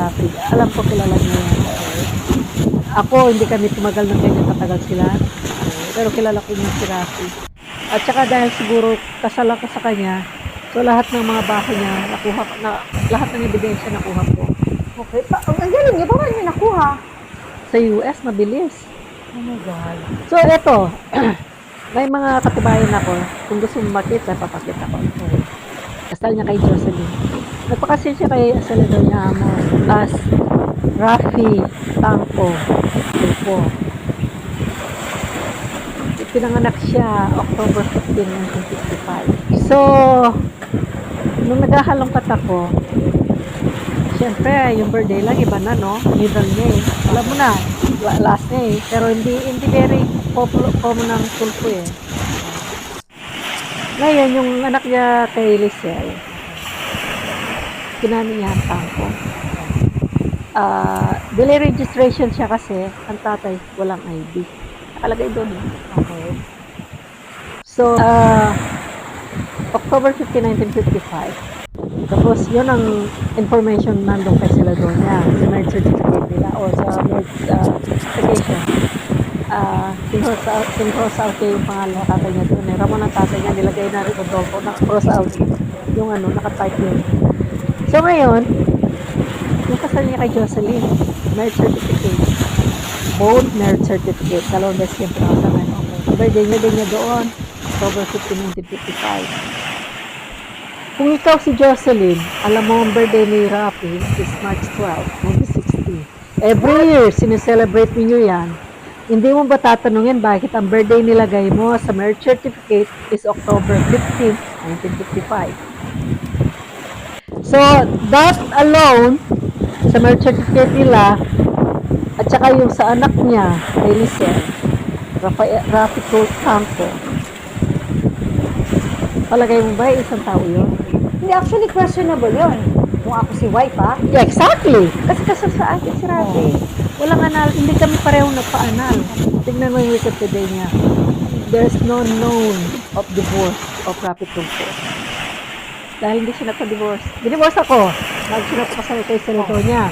Rafi. Alam ko kilala niya yan. Ako, hindi kami tumagal ng ganyan katagal sila. Pero kilala ko yung si Rafi. At saka dahil siguro kasal ako sa kanya, so lahat ng mga bahay niya, nakuha ko, lahat ng ebidensya nakuha ko. Okay. Ang galing niyo, paano niyo nakuha? Sa US, mabilis. Oh my God. So, eto, may mga katibayan ako. Kung gusto mo makita, papakita ko. Kasal niya kay Jocelyn. Nagpakasin siya kay Senador Amos as Rafi Tangco Tulfo. Pinanganak siya October 15, 1955. So, nung naghahalongkat ako, siyempre, yung birthday lang, iba na, no? Middle niya eh. Alam mo na, last niya eh. Pero hindi very common ng Tulfo eh. Ngayon, yung anak niya kay Lisel, kinano niya ang Tangco. Delay registration siya kasi, ang tatay walang ID. Nakalagay doon eh. Okay. So, October 15, 1955. Tapos, yun ang information nandun kay sila doon niya, sa marriage certificate nila, o sa marriage application. Cross out yung pangalan ng tatay niya doon. Ramon ang tatay niya, nilagay na rin Rodolfo, cross out yung nakatype yun. So, ngayon, yung kasal niya kay Jocelyn, marriage certificate. Both marriage certificate, dalawang beses yung pinakasalan. Birthday niya doon, October 15, 1955. Kung ikaw si Jocelyn, alam mo ang birthday ni Rafi is March 12, 1960. Every year, sineselebrate niyo yan. Hindi mo ba tatanungin bakit ang birthday nilagay mo sa marriage certificate is October 15, 1955. So, that alone, sa marriage certificate nila, at saka yung sa anak niya, kay Lisel, Rafi Tangco. Palagay mo ba isang tao yun? Hindi, actually questionable yun. Kung ako si wife, ha? Yeah, exactly. Kasi kasal sa akin si Rafi. Walang anal, hindi kami pareho nagpa-anal. Tignan mo yung Wikipedia niya. There's no known of divorce of Rafi Tulfo. Dahil hindi siya nagpa-divorce. Divorce ako. Bago siya napakasal kay Senador niya.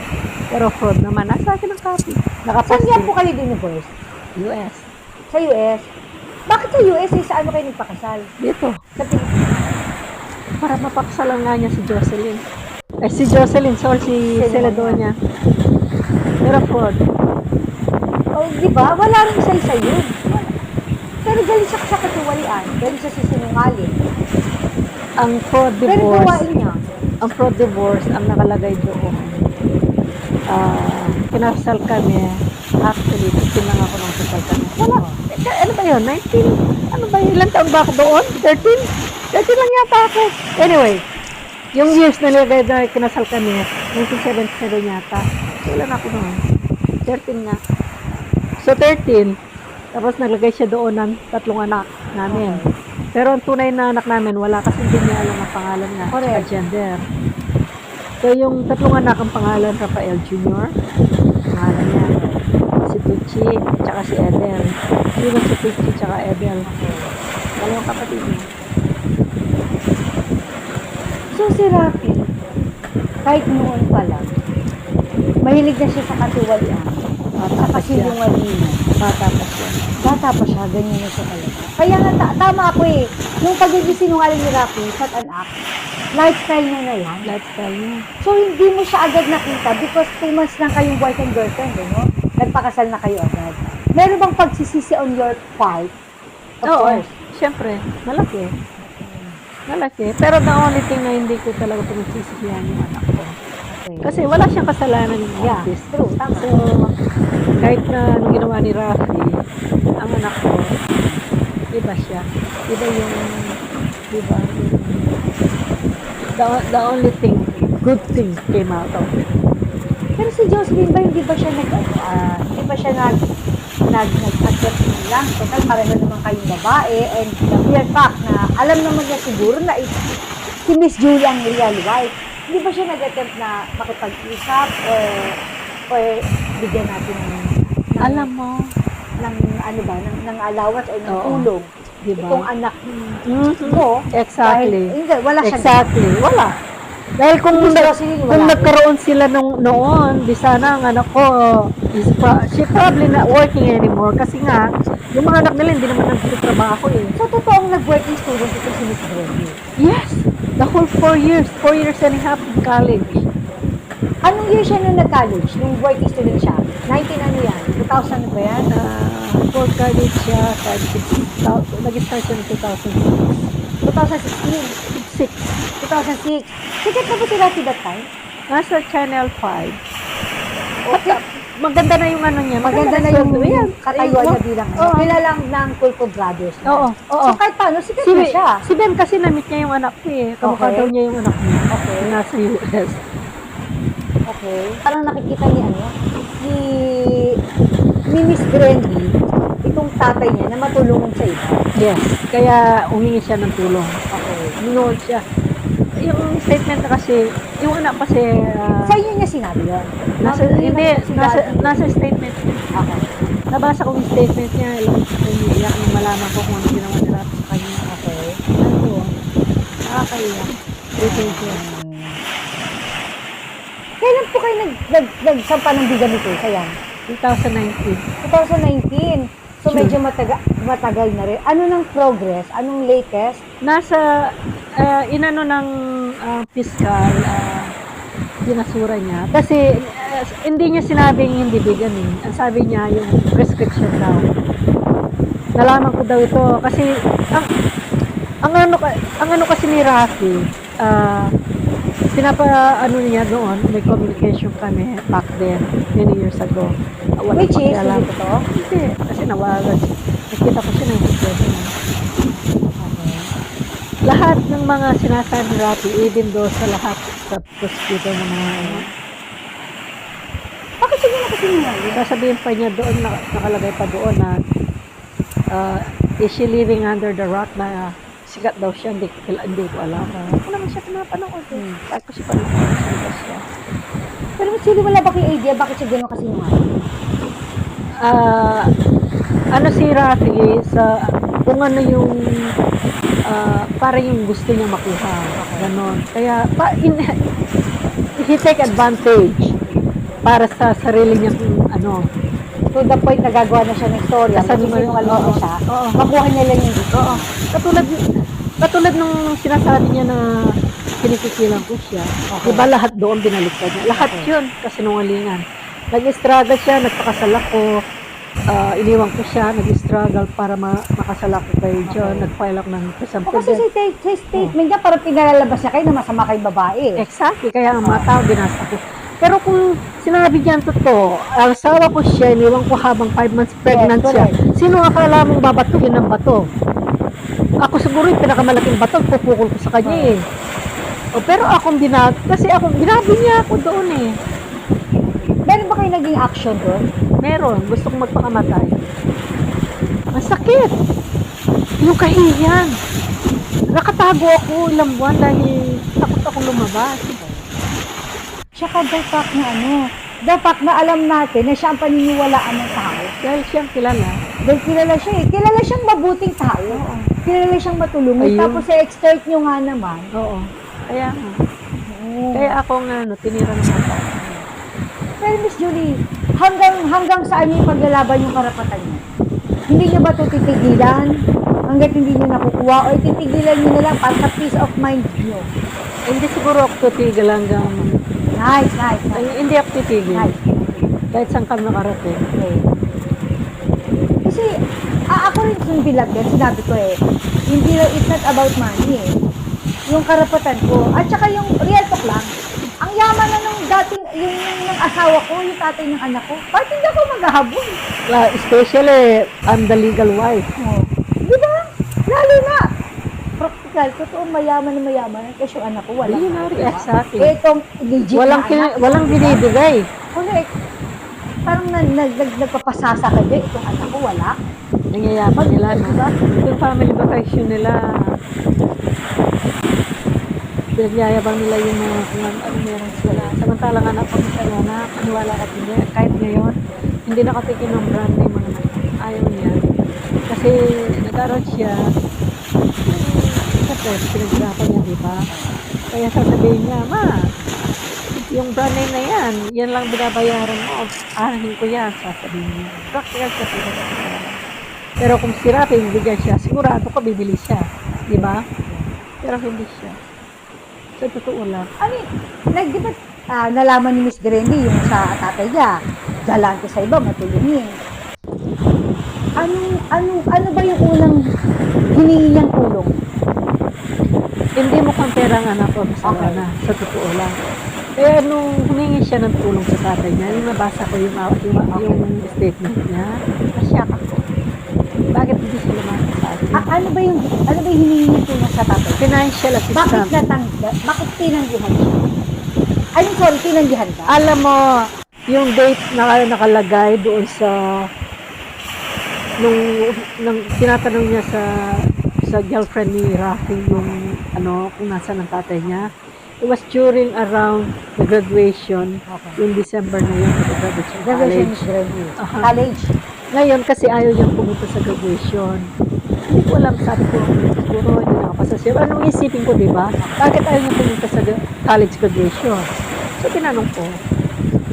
Pero fraud naman. Nasa akin ang copy. Saan niya po kayo divorce? US. Sa US? Bakit sa US eh, sa ano kayo nagpakasal? Dito. Sa Pilipinas? Para mapakasalan nga niya si Jocelyn. Ay, si Jocelyn, sorry, si Senador niya. Pero fraud. Oh, di ba? Wala rin sa yun. Wala. Pero galing siya sa katiwalian. Galing siya sa sinungaling. Ang fraud Pero divorce. gawain niya. Ang fraud divorce, ang nakalagay doon. Kinasal kami. Actually, 15 lang ako nung kasal kami. Wala. Ano ba yun? 19? Ano ba yun? Ilang taon ba ako doon? 13? 13 lang yata ako. Anyway, yung years na nilagay na kinasal kami, 1977 yata. So, ilan ako noon? 13 nga. So, 13. Tapos naglagay siya doon ng 3 anak namin. Pero ang tunay na anak namin, wala kasi hindi niya alam ang pangalan nga. Correct. Gender. So, yung 3 anak ang pangalan, Rafael Jr. Pangalan niya. Si Tucci, tsaka si Edel. Sino si Tucci, tsaka Edel? Dalawang kapatid niya. So si Rafi, kahit noon pa lang, mahilig na siya sa katiwalian. Sa kasinungalingan. Bata pa siya. Bata pa siya, ganyan na siya talaga. Kaya nga, tama ako eh. Yung pagiging sinungaling ni Rafi, shut and act, lifestyle niya na yan. Lifestyle niya. So hindi mo siya agad nakita because 2 months lang kayong boyfriend girlfriend, no? Nagpakasal na kayo agad. Meron bang pagsisisi on your part? Of course. Siyempre, malaki. Malaki. Pero the only thing na hindi ko talaga pinagsisisihan yung anak ko. Okay. Kasi wala siyang kasalanan ng Yeah, this. true, tama. So, kahit na nung ginawa ni Rafi, ang anak ko, iba siya. Iba yung, iba yung, the only thing, good thing came out of it. Pero si Jocelyn ba, hindi ba siya hindi ba siya nag-accept lang? Total, pareho naman kayong babae and the mere fact na alam naman niya siguro na si Miss Julia ang real wife. Hindi ba siya nag-attempt na makipag-usap or bigyan natin ng Alam mo, ng ano ba, ng allowance o ng Oo. tulong? Diba? Itong anak Mhm. mo, Exactly. dahil, hindi, wala siya. Exactly. Wala. Dahil kung, Hindi si Jocelyn, wala kung rin. nagkaroon sila noon, di sana ang anak ko, she probably not working anymore. Kasi nga, yung mga anak nila hindi naman nagtatrabaho eh. So, totoong nag-working student ito si Miss Brenda. Yes, the whole 4 years and a half in college. Anong year siya nung nag-college? Nung working student siya? 19 ano yan? 2000 ba yan? For college siya, nag-start siya ng 2016? 2006. 2006? Sikat na ba si Rocky that time? Nasa Channel 5. Okay. Maganda na yung ano niya. Maganda na sweldo. yung Yan. katayuan niya bilang ano. Oo. Kilala ng Culpo Brothers. na. Oo, oo. So, kahit paano, sikat Si, na siya. si Ben kasi na-meet niya yung anak ko eh. Kamukha Okay. daw niya yung anak niya. Okay. Nasa US. Okay. Parang nakikita ni ano, ni Miss Brandy, itong tatay niya na matulungan sa iba. Yes. Kaya humingi siya ng tulong. Okay. Nunood siya. Yung statement na kasi, yung anak kasi, Sa inyo niya sinabi yun? nasa statement niya. Okay. Nabasa ko yung statement niya, umiiyak nung malaman ko kung ano ginawa nila sa kanya. Okay. Ano, nakakaiyak. Retention. Kailan po kayo nagsampa ng bigamito? Kaya? 2019. 2019. So, Sure. medyo matagal na rin. Ano ng progress? Anong latest? Nasa, inano ng fiscal, binasura niya. Kasi, hindi niya sinabing hindi vegan eh. Ang sabi niya, yung prescription daw. Nalaman ko daw ito. Kasi, ang ano kasi ni Rafi, ano niya doon, may communication kami back then, many years ago. Wala Which is, pakialam. hindi to? Hindi, kasi nawalan. Nakita ko siya ng depression. Okay. Lahat ng mga sinasabi ni Rafi, even though sa lahat sa hospital ng mga ano, Bakit siya nakasinungaling? sasabihin pa niya doon, nakalagay pa doon na is she living under the rock na sikat daw siya, hindi ko alam. Ako naman siya pinapanood eh. Bakit ko siya pinapanood siya? Pero Miss Julie, wala ba kayong idea bakit siya gano'n kasinungaling? Ano si Rafi sa kung ano yung para yung gusto niya makuha, ganon. Kaya he take advantage para sa sarili niya ano. To the point na gagawa na siya ng storya, Sabi mo, magsisinungaling na siya, oo. makuha niya lang yung gusto. Oo. Katulad nung sinasabi niya na pinipigilan ko siya. Okay. Diba lahat doon binaliktad niya? Lahat yun kasinungalingan. Nag-struggle siya, nagpakasal ako, iniwan ko siya, nag-struggle para makasal ako kay John, nag-file ako ng presumptive O kasi sa statement niya, parang pinalalabas niya kayo na masama kay babae. Exactly, kaya ang mga tao binasa ko. Pero kung sinabi niyan totoo, asawa ko siya, iniwan ko habang 5 months pregnant Yes, siya. correct. Sino akala mong babatuhin ng bato? Ako siguro yung pinakamalaking bato, pupukol ko sa kanya eh. O, pero akong kasi binabi niya ako doon eh. Meron ba kayo naging action doon? Meron, gusto kong magpakamatay. Masakit. Yung kahihiyan. Nakatago ako ilang buwan dahil takot akong lumabas. Tsaka the fact na alam natin na siya ang paniniwalaan ng tao. Dahil siyang kilala. Dahil kilala siya eh. Kilala siyang mabuting tao. Kilala siyang matulungin. Ayun. Tapos sa extort nyo nga naman. Oo. Kaya nga. Oo. Kaya ako nga, tinira ng mga tao. Pero Miss Julie, hanggang saan niyo ipaglalaban yung karapatan niyo? Hindi niyo ba ito titigilan? Hanggat hindi niyo nakukuha? O titigilan niyo na lang para sa peace of mind niyo? Hindi siguro ako titigil hanggang... Nice. Hindi ako titigil. Nice. Kahit saan kami nakarating. Okay. Kasi, ako rin yung bilag yan, sinabi ko eh, hindi lang, it's not about money eh. Yung karapatan ko, at saka yung real talk lang, ang yaman na nung dating, yung ng asawa ko, yung tatay ng anak ko, bakit hindi ako maghahabol? Especially, I'm the legal wife. Oh. Di ba? Lalo na, practical, totoo mayaman na mayaman, kasi yung anak ko wala. Billionaire, exactly. Eh, itong legit Walang, na anak. walang binibigay. Correct. Parang nagpapasasa ka din, itong anak ko wala. Nangyayabang nila, no? Yung family vacation nila, nagyayabang nila yung mga kung ano meron sila. Samantalang anak ko ano na, paniwala ka hindi. Kahit ngayon, hindi nakatikin ng brand name mga ayaw niya. Kasi nag-aral siya, kasi pinaghirapan niya, di ba? Kaya sasabihin niya, ma, yung brand name na yan lang binabayaran mo. Aanahin ko yan, sasabihin niya. Practical siya pala. Pero kung si Rafi, bigyan siya, sigurado ko bibili siya. Di ba? Pero hindi siya. Sa totoo lang. Ano yun? Di ba, nalaman ni Miss Grandy yung sa tatay niya, galante sa iba, matulungin. Ano ba yung unang hiningi niyang tulong? Hindi mo kang perang anak ko sa Okay. na, sa totoo lang. Kaya nung humingi siya ng tulong sa tatay niya, yung nabasa ko yung statement niya, nasyak ako. Bakit hindi siya lumapit sa akin? Ano ba yung hiningi niyang tulong sa tatay? Financial assistance. Bakit tinanggihan siya? Sorry, tinanggihan ka? Alam mo, yung date na nakalagay doon sa nung tinatanong niya sa girlfriend ni Rafi yung kung nasaan ang tatay niya. It was during around the graduation, Okay. yung December na yun, graduation Graduation college. Miss Grandy. Aha. College. Ngayon, kasi ayaw niyang pumunta sa graduation. Hindi ko alam, sabi ko, siguro hindi nakapasa siya. Anong isipin ko, di ba? Bakit ayaw niya pumunta sa college graduation? So, tinanong ko,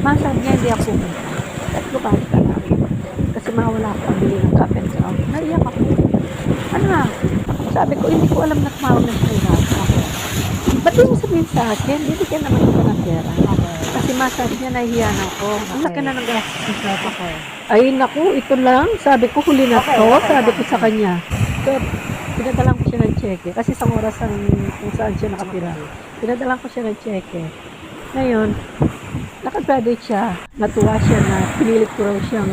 sabi niya, hindi ako pumunta. Tatlo bakit ka na? Kasi mawala ako pambili ng cup and gown. Naiyak ako. Ano nga? Sabi ko, hindi ko alam na tumawag na siya na. Ba't di mo sabihin sa akin? Bibigyan naman kita ng pera. Kasi masabi niya, nahihiya na ako. Ang laki na ng gastos sa ako. Ay, naku, ito lang. Sabi ko, huli na to. Sabi ko sa kanya. So, pinadalang ko siya ng cheque. Kasi sa oras kung saan siya nakatira. Pinadalang ko siya ng cheque. Ngayon, nakagraduate siya. Natuwa siya na pinilit ko raw siyang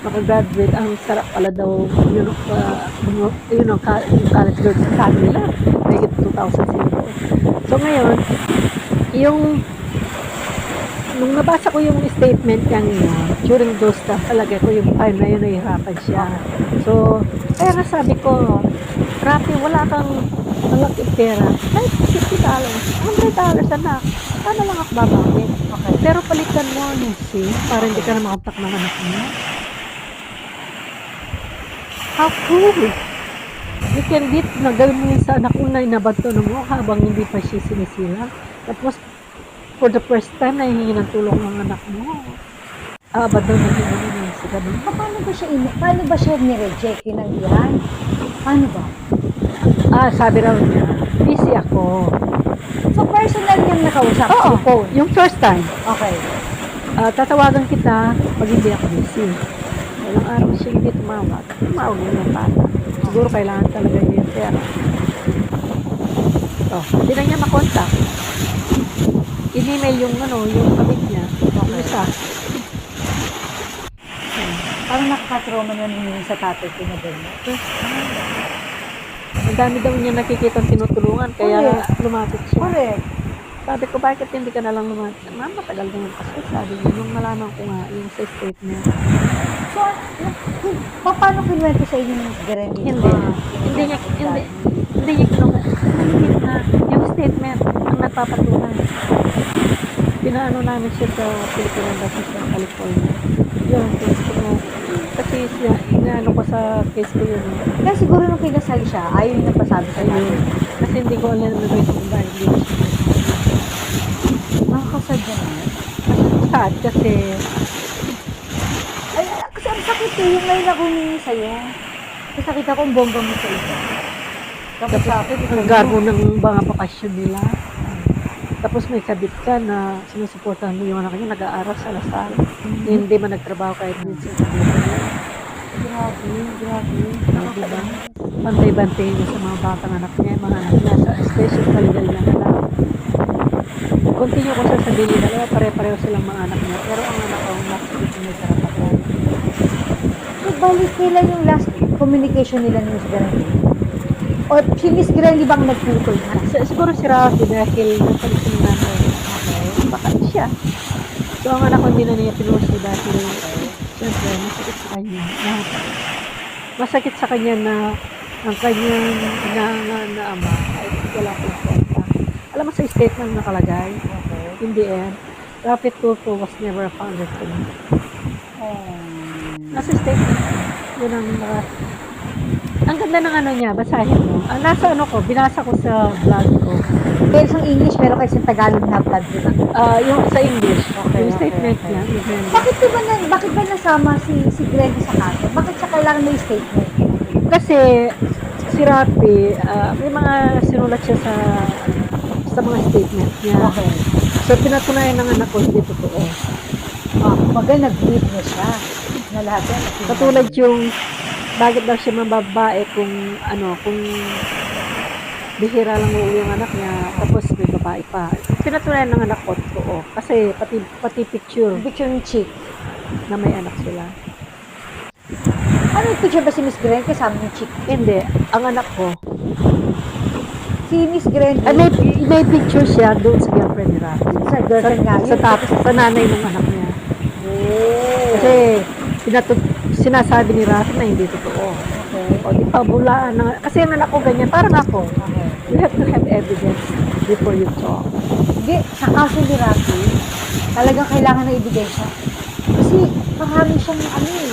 makagraduate. Ang sarap pala daw yung college girls sa nila. May 2,000 sila. So ngayon, nung nabasa ko yung statement niya yun, during those time, talaga ko yung time na yun, nahihirapan siya. So, kaya nga sabi ko, Rafi, wala kang malaking pera. Kahit $50, $100 anak. Sana lang ako babakit. Okay. Pero palitan mo, Nancy, para hindi ka na makatak ng anak mo. How cool! You can beat na gawin mo yun sa anak mo na inabanto mo habang hindi pa siya sinisilang. Tapos, for the first time, nahihingi ng tulong ng anak mo. Abanto na yun sa ganun. Paano ba siya ni-reject yun ang yan? Paano ba? Sabi raw niya, busy ako. So, personal niyang nakausap Oo, sa phone? yung first time. Okay. Tatawagan kita pag hindi ako busy. Walang araw siya hindi tumawag. Tumawag mo yung bata. Siguro kailangan talaga niya yung pera. Hindi na niya makontak. In-email yung kabit niya. Yung isa. Parang nakakatrauma na naman sa tatay ko na ganyan. First time. Ang dami daw niya nakikita tinutulungan, kaya lumapit siya. Correct. Sabi ko, bakit hindi ka na lang lumapit? Ma'am, matagal na yun kasi. Sabi niya, nung malaman ko nga yung sa statement. So, paano kinuwento sa inyo ng Grandy? Hindi niya kinuha na yung statement ang nagpapatunay. Pinaano namin siya sa Pilipinas kasi sa California. Yun, kasi siya, inaano ko sa case ko yun. Kaya siguro nung kinasal siya, ayaw niya pasabi sa inyo. Kasi hindi ko alam na rin kung dahil hindi siya. Nakakasadya na. Sad kasi Kasi ang sakit yung ngayon ako humingi sa'yo. Kasi nakita ko ang bongga mo sa iba. Tapos sa akin, ang garbo ng mga bakasyon nila. Tapos may kabit ka na sinusuportahan mo yung anak niya, nag-aaral sa Lasal. Hindi man nagtrabaho kahit minsan sa buhay. Grabe. Diba? Bantay-bantay niya sa mga batang anak niya, mga anak niya, especially sa legal na anak. Continue ko sasabihin, dalawa pare-pareho silang mga anak niya, pero ang anak ko, last week may karapatan. So, balik nila yung last communication nila ni Miss Grandy? O si Miss Grandy bang nagputol na? Siguro si Rafi dahil napansin namin. Okay. Baka siya. So ang anak ko hindi na niya pinuso dahil siyempre masakit sa kanya. Masakit sa kanya na ang kanyang inangan na ama ay wala pang kwenta. Alam mo sa statement nakalagay, in the end, Rafi Tulfo was never found at all. Nasa statement, yun ang Ang ganda ng ano niya, basahin mo. Nasa ano ko, binasa ko sa vlog ko. Pero sa English, meron kayo sa Tagalog na blood diba? Yung sa English, Okay, yung okay, statement okay. niya, ni Brenda. Bakit ba nasama si Glendy sa kaso? Bakit siya kailangan may statement? Kasi si Rafi, may mga sinulat siya sa mga statement niya. Okay. So pinatunayan ng anak ko, hindi totoo. Kumbaga nag-witness siya na lahat yan. Katulad yung bakit daw siya mababae kung kung bihira lang uuwi yung anak niya, tapos may babae pa. Pinatunayan ng anak ko, totoo. Kasi pati picture Picture ng chick. na may anak sila. Ano yung picture ba si Miss Glenn kasama ng chick? Hindi, ang anak ko. Si Miss Glenn, May picture siya doon sa girlfriend ni Rafi. sa girlfriend nga. Sa nanay ng anak niya. Oh. Kasi sinasabi ni Rafi na hindi totoo. Okay. O di pa bulaan na. Kasi ang anak ko ganyan, parang ako. Okay. You have to have evidence before you talk. Hindi, sa kaso ni Rafi, talagang kailangan ng ebidensya. Kasi marami siyang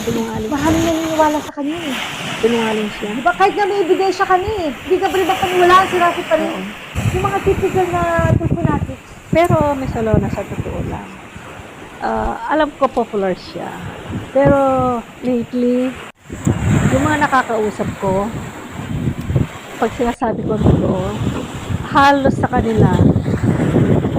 Sinungaling. marami naniniwala sa kanya eh. Sinungaling siya. Diba kahit na may ebidensya ka ni, hindi ka ba rin ba paniwalaan si Rafi pa rin? Oo. Yung mga typical na telefonatics. Pero may salona sa totoo lang. Alam ko popular siya. Pero lately, yung mga nakakausap ko, pag sinasabi ko ang totoo, halos sa kanila,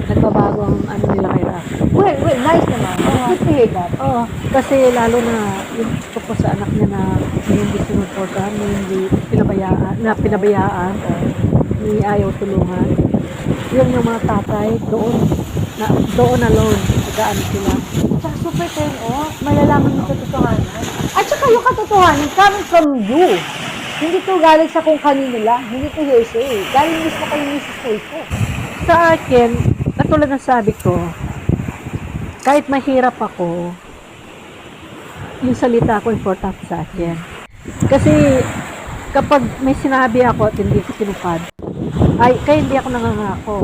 nagbabago ang ano nila kay Rafi. Well, nice naman. Oo. Good to hear that. Oo, kasi lalo na yung tungkol sa anak niya na hindi sinuportahan, na hindi pinabayaan, ni ayaw tulungan. Yun yung mga tatay, doon alone, nag-ano sila. Tsaka super turn off. Malalaman mo katotohanan. At saka yung katotohanan coming from you. Hindi to galing sa kung kanino lang. Hindi to hearsay. Galing mismo kay Mrs. Tulfo. Sa akin, katulad ng sabi ko, kahit mahirap ako, yung salita ko importante sa akin. Kasi kapag may sinabi ako at hindi ko tinupad, kaya hindi ako nangangako.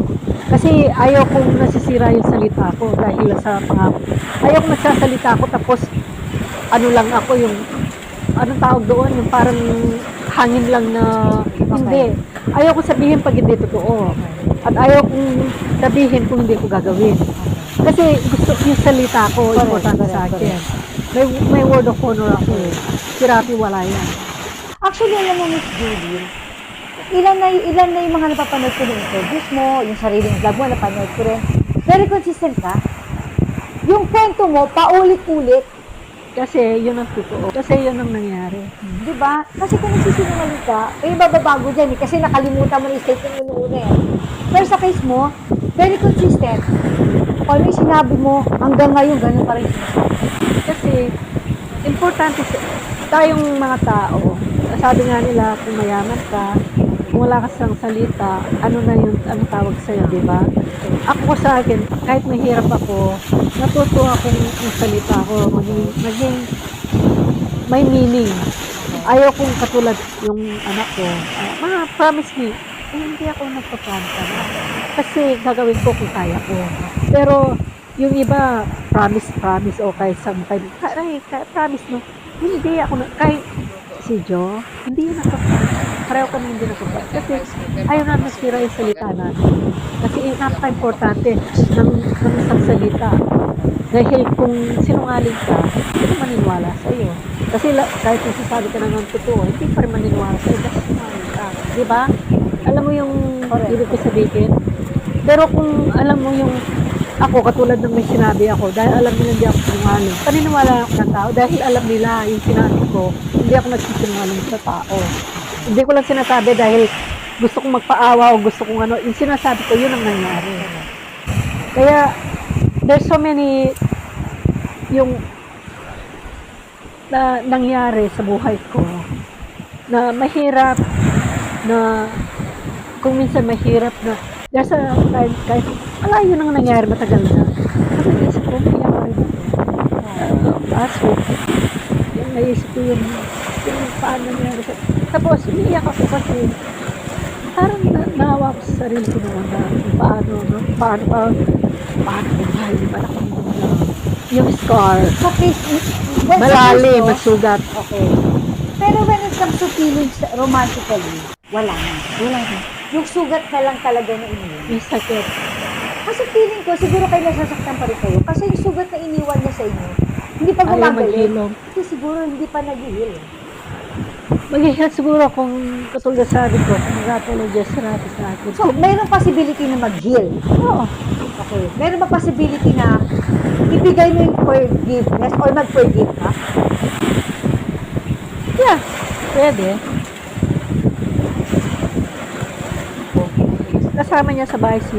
Kasi ayaw kong nasisira yung salita ko dahil sa pangako. Ayaw kong nagsasalita ako tapos ano lang ako yung anong tawag doon, yung parang hangin lang na hindi. Ayaw kong sabihin pag hindi totoo. At ayaw kong sabihin kung hindi ko gagawin. Kasi gusto yung salita ko, importante sa akin. May word of honor ako eh. Si Rafi wala yan. Actually, alam mo, Miss Julie, ilan na yung mga napapanood ko ng interviews mo, yung sariling vlog mo, napanood ko rin. Very consistent ka. Yung kwento mo, paulit-ulit. Kasi yun ang totoo. Kasi yun ang nangyari. Di ba? Kasi kung nagsisinungaling ka, mababago dyan eh. Kasi nakalimutan mo na yung statement mo noon eh. Pero sa case mo, very consistent. Kung ano yung sinabi mo, hanggang ngayon, ganun pa rin sinasabi. Kasi importante tayong mga tao. Sabi nga nila, kung mayaman ka, kung wala ka sang salita, ano tawag sa'yo, di ba? Ako sa akin, kahit mahirap ako, natuto akong yung salita ko, maging may meaning. Ayaw kong katulad yung anak ko, promise me, hindi ako nagpaplanta na. Kasi gagawin ko kung kaya ko. Pero yung iba, promise, o kahit sometimes, promise no, hindi ako kahit si Jo, hindi yun nagpaplanta. Pareho kami hindi nagpaplanta. Kasi ayaw na masira yung salita natin. Kasi napaka-importante ng isang salita. Dahil kung sinungaling ka, hindi ka maniniwala sa iyo. Kasi kahit nasasabi ka ng totoo, hindi pa rin maniniwala sa iyo kasi sinungaling ka. Di ba? Alam mo yung ibig ko sabihin? Pero kung alam mo yung ako, katulad ng may sinabi ako, dahil alam nila hindi ako sinungaling, paniniwala ako ng tao dahil alam nila yung sinabi ko, hindi ako nagsisinungaling sa tao. Hindi ko lang sinasabi dahil gusto kong magpaawa o gusto kong ano, yung sinasabi ko, yun ang nangyari. Kaya, there's so many yung na nangyari sa buhay ko na mahirap na kung minsan mahirap na there's a time kahit malayo nang nangyari matagal na kasi naisip ko kaya pa rin aso yung naisip ko yung paano nangyari tapos umiiyak ako kasi parang naawa ko sa sarili ko noon na paano buhay di ba yung scar Sa case, malalim, masugat. Okay. Pero when it comes to feelings romantically, wala na. Wala na. Yung sugat na lang talaga na iniwan. May sakit. Kasi feeling ko, siguro kayo nasasaktan pa rin kayo. Kasi yung sugat na iniwan niya sa inyo, hindi pa Ayaw gumagaling. maghilom. Kasi siguro hindi pa nag-heal. Mag-heal siguro kung katulad sabi ko, kung rapologist natin sa akin. So, mayroong possibility na mag-heal. Oo. Okay. Meron ba possibility na ibigay mo yung forgiveness or mag-forgive ka? Yeah, pwede. Kasama niya sa bahay si